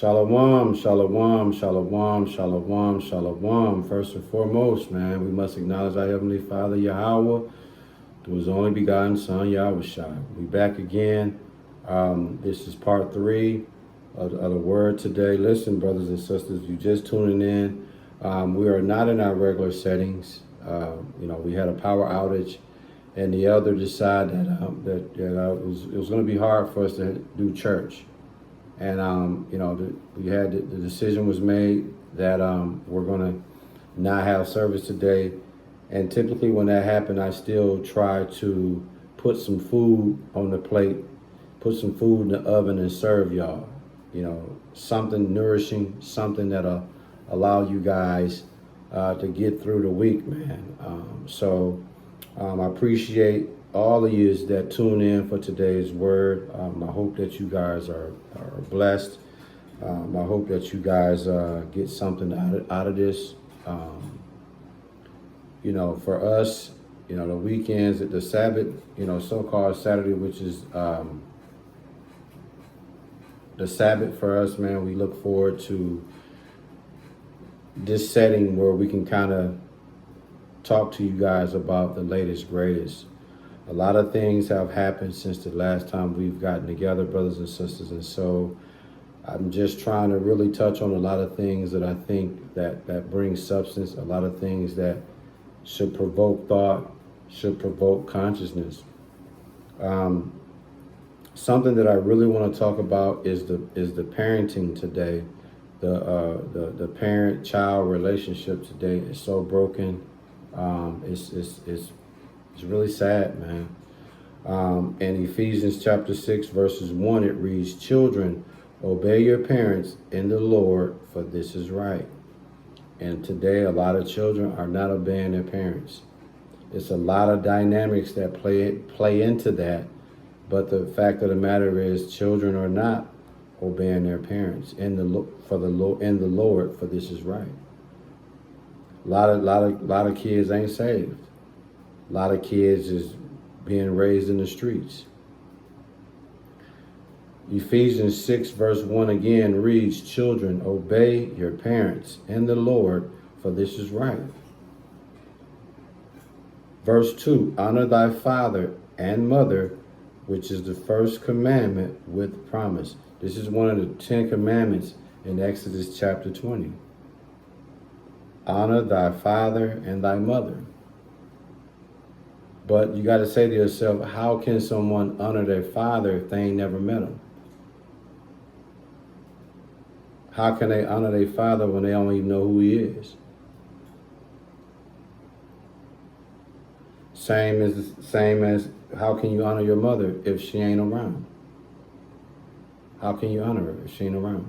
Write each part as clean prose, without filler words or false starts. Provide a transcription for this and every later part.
Shalom, shalom, shalom, shalom, shalom. First and foremost, man, we must acknowledge our Heavenly Father, Yahweh, through His only begotten Son, Yahushua. We back again. This is part 3 of the word today. Listen, brothers and sisters, you just tuning in. We are not in our regular settings. We had a power outage, and the elder decided that it was going to be hard for us to do church. And, the decision was made that we're going to not have service today. And typically when that happened, I still try to put some food on the plate, put some food in the oven and serve y'all. Something nourishing, something that'll allow you guys to get through the week, man. I appreciate all of you that tune in for today's word. I hope that you guys are blessed. I hope that you guys get something out of this. For us, the weekends, the Sabbath, so-called Saturday, which is the Sabbath for us, man, we look forward to this setting where we can kind of talk to you guys about the latest, greatest. A lot of things have happened since the last time we've gotten together, brothers and sisters. And so I'm just trying to really touch on a lot of things that I think that bring substance, a lot of things that should provoke thought, should provoke consciousness. Something that I really want to talk about is the parenting today. The parent-child relationship today is so broken. It's really sad, man. In Ephesians chapter 6, verses 1, it reads, "Children, obey your parents in the Lord, for this is right." And today, a lot of children are not obeying their parents. It's a lot of dynamics that play into that. But the fact of the matter is, children are not obeying their parents in the Lord, for this is right. A lot of kids ain't saved. A lot of kids is being raised in the streets. Ephesians 6 verse 1 again reads, "Children, obey your parents in the Lord, for this is right." Verse 2, "Honor thy father and mother, which is the first commandment with promise." This is one of the 10 commandments in Exodus chapter 20. Honor thy father and thy mother. But you got to say to yourself, how can someone honor their father if they ain't never met him? How can they honor their father when they don't even know who he is? Same as how can you honor your mother if she ain't around? How can you honor her if she ain't around?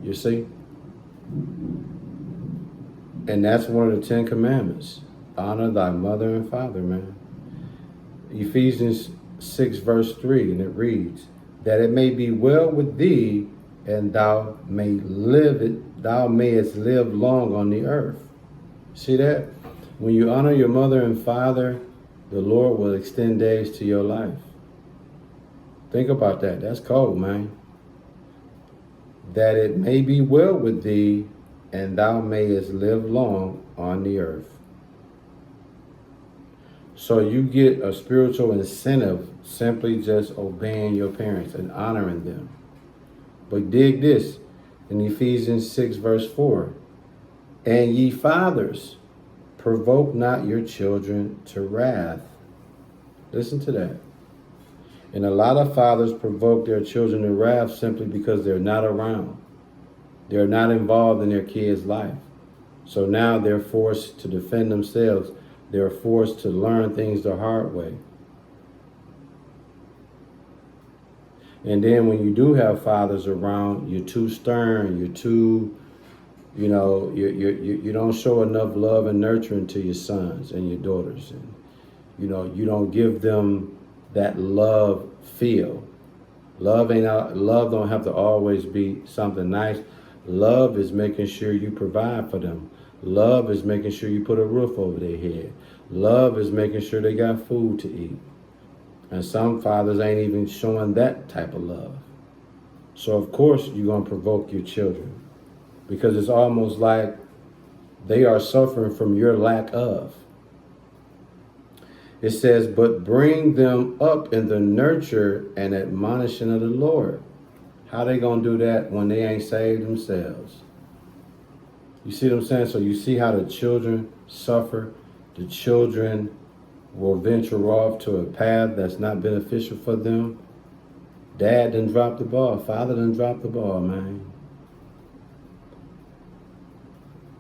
You see? And that's one of the 10 commandments. Honor thy mother and father, man. Ephesians 6 verse 3, and it reads, "That it may be well with thee, and thou mayest live long on the earth." See that? When you honor your mother and father, the Lord will extend days to your life. Think about that. That's cold, man. "That it may be well with thee, and thou mayest live long on the earth." So you get a spiritual incentive simply just obeying your parents and honoring them. But dig this, in Ephesians 6 verse 4, "And ye fathers, provoke not your children to wrath." Listen to that. And a lot of fathers provoke their children to wrath simply because they're not around. They're not involved in their kids' life. So now they're forced to defend themselves. They're forced to learn things the hard way. And then when you do have fathers around, you're too stern, you're too, you don't show enough love and nurturing to your sons and your daughters. And, you don't give them that love feel. Love don't have to always be something nice. Love is making sure you provide for them. Love is making sure you put a roof over their head. Love is making sure they got food to eat. And some fathers ain't even showing that type of love. So of course you're going to provoke your children, because it's almost like they are suffering from your lack of. It says, but bring them up in the nurture and admonition of the Lord. How they going to do that when they ain't saved themselves? You see what I'm saying? So you see how the children suffer. The children will venture off to a path that's not beneficial for them. Dad done dropped the ball. Father done dropped the ball, man.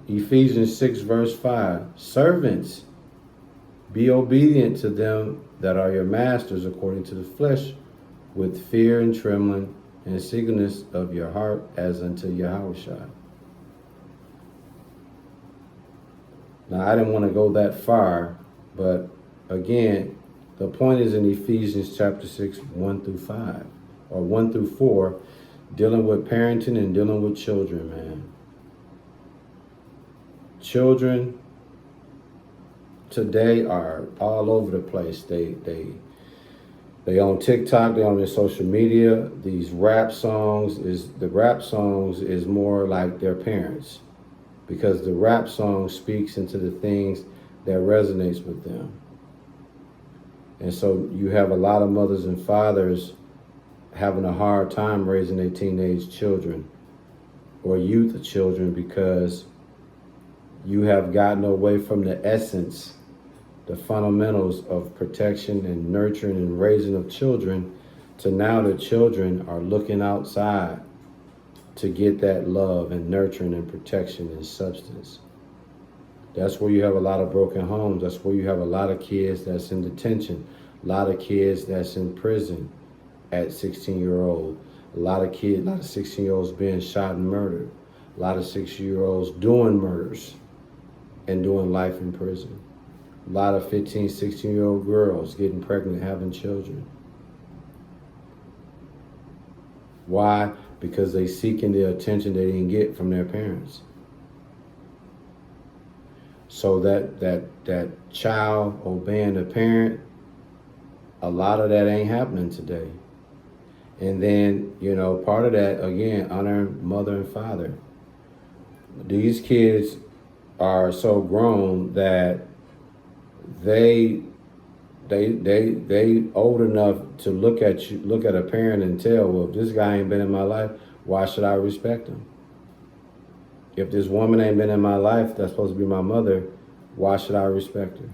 Ephesians 6 verse 5. Servants, be obedient to them that are your masters according to the flesh, with fear and trembling and singleness of your heart as unto Yahushua. Now, I didn't want to go that far, but again, the point is in Ephesians chapter 6, 1 through 5, or 1 through 4, dealing with parenting and dealing with children, man. Children today are all over the place. They on TikTok, they on their social media. These rap songs is more like their parents, because the rap song speaks into the things that resonates with them. And so you have a lot of mothers and fathers having a hard time raising their teenage children or youth children, because you have gotten away from the essence, the fundamentals of protection and nurturing and raising of children, to now the children are looking outside to get that love and nurturing and protection and substance. That's where you have a lot of broken homes. That's where you have a lot of kids that's in detention, a lot of kids that's in prison at 16-year-old, a lot of 16-year-olds being shot and murdered, a lot of 6-year-olds doing murders and doing life in prison. A lot of 15, 16-year-old girls getting pregnant, having children. Why? Because they seeking the attention they didn't get from their parents. So that child obeying the parent, a lot of that ain't happening today. And then, part of that, again, honoring mother and father. These kids are so grown that they old enough to look at a parent and tell, well, if this guy ain't been in my life, why should I respect him? If this woman ain't been in my life, that's supposed to be my mother, why should I respect her?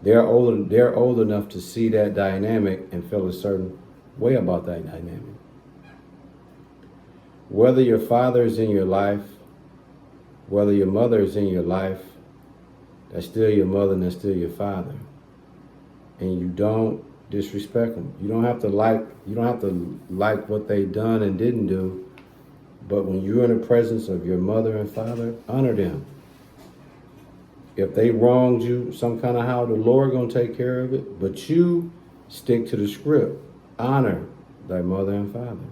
They're old enough to see that dynamic and feel a certain way about that dynamic. Whether your father is in your life, whether your mother is in your life, that's still your mother and that's still your father. And you don't disrespect them. You don't have to like what they done and didn't do, but when you're in the presence of your mother and father, honor them. If they wronged you some kind of how, the Lord gonna take care of it, but you stick to the script. Honor thy mother and father.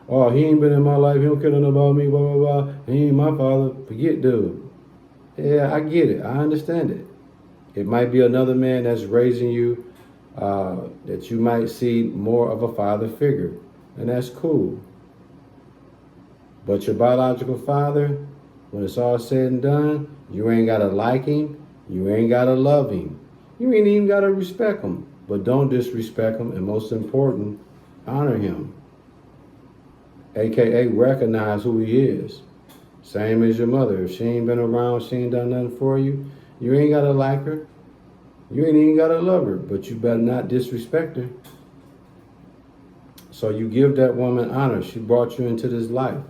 Oh, he ain't been in my life, he don't care nothing about me, blah, blah, blah. He ain't my father. Forget, dude. Yeah, I get it. I understand it. It might be another man that's raising you that you might see more of a father figure, and that's cool. But your biological father, when it's all said and done, you ain't got to like him, you ain't got to love him, you ain't even got to respect him, but don't disrespect him, and most important, honor him. AKA recognize who he is. Same as your mother. If she ain't been around, she ain't done nothing for you, you ain't got to like her. You ain't even got to love her, but you better not disrespect her. So you give that woman honor. She brought you into this life.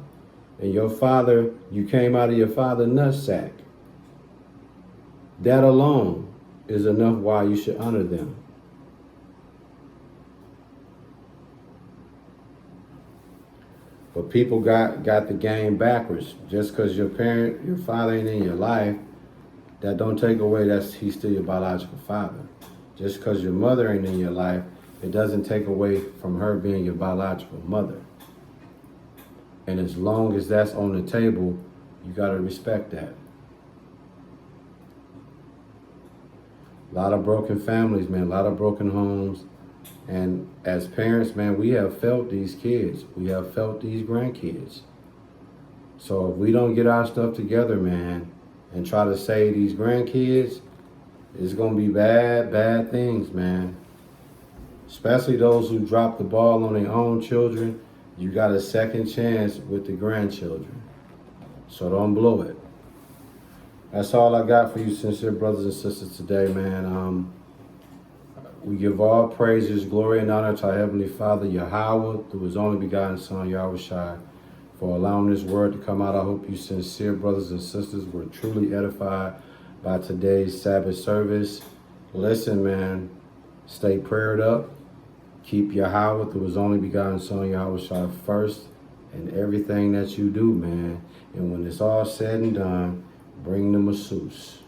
And your father, you came out of your father's nutsack. That alone is enough why you should honor them. But people got the game backwards. Just because your father ain't in your life, that don't take away that he's still your biological father. Just because your mother ain't in your life, it doesn't take away from her being your biological mother. And as long as that's on the table, you got to respect that. A lot of broken families, man. A lot of broken homes. And as parents, man, we have felt these kids. We have felt these grandkids. So if we don't get our stuff together, man, and try to save these grandkids, it's going to be bad things, man. Especially those who drop the ball on their own children. You got a second chance with the grandchildren. So don't blow it. That's all I got for you, sincere brothers and sisters, today, man. We give all praises, glory, and honor to our Heavenly Father, Yahweh, through His only begotten Son, Yahushua, for allowing this word to come out. I hope you sincere brothers and sisters were truly edified by today's Sabbath service. Listen, man, stay prayed up. Keep Yahweh, through His only begotten Son, Yahushua, first in everything that you do, man. And when it's all said and done, bring the masseuse.